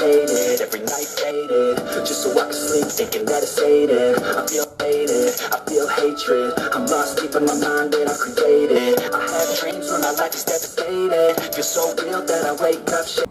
medicated, every night faded, just so I can sleep thinking that it's faded. I feel hated, I feel hatred, I'm lost deep in my mind that I created. I have dreams when my life is devastated, feel so real that I wake up shit.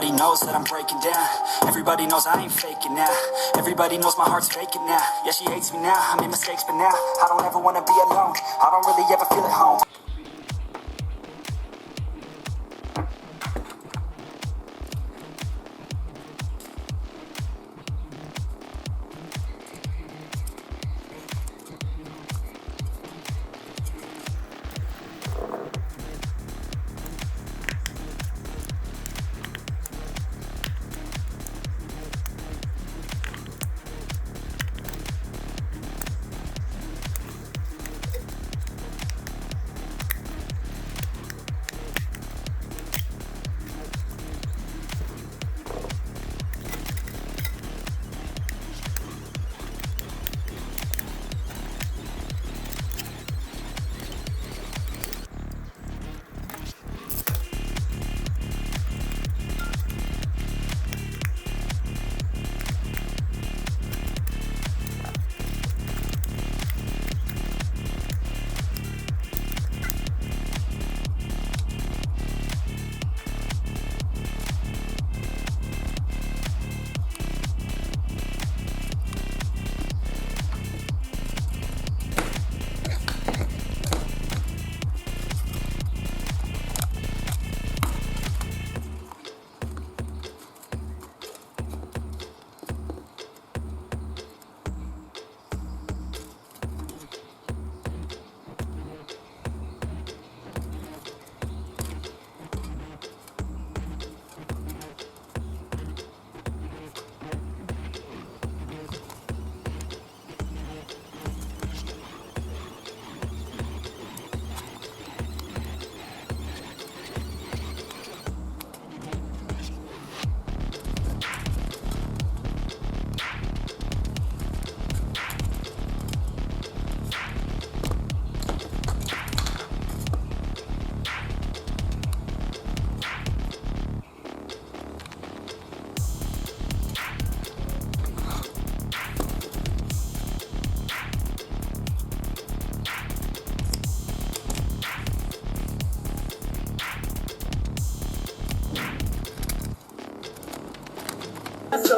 Everybody knows that I'm breaking down. Everybody knows I ain't faking now. Everybody knows my heart's faking now. Yeah, she hates me now, I made mistakes, but now I don't ever wanna be alone. I don't really ever feel at home.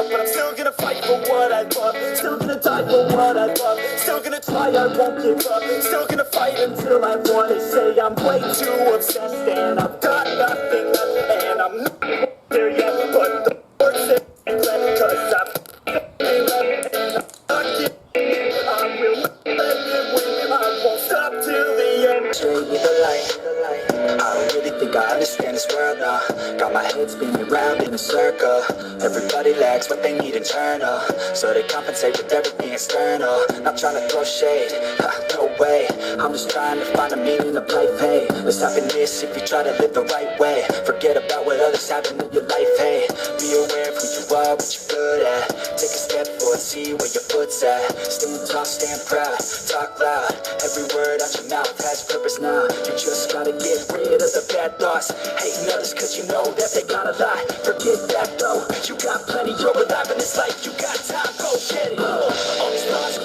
But I'm still gonna fight for what I love. Still gonna die for what I love. Still gonna try, I won't give up. Still gonna fight until I want it. Say I'm way too obsessed and I've got nothing left. And I'm not there yet, but the work's in red. Cause I've left and I'm not giving in. I will let it win. I won't stop till the end. Straight with the light. I don't really think I understand this world now. Got my head spinning round in a circle. Everybody lacks what they need internal, so they compensate with everything external. Not trying to throw shade, no way. I'm just trying to find a meaning of life, hey. There's happiness if you try to live the right way. Forget about what others have in your life, hey. Be aware of who you are, what you're good at. Take a step forward, see where your foot's at. Stand tall, stand proud, talk loud. Every word out your mouth has purpose now. You just gotta get rid of the bad thoughts. Hating others cause you know that they got a lie. Forget that though, you got plenty, you're alive in this life. You got time, go get it. All these thoughts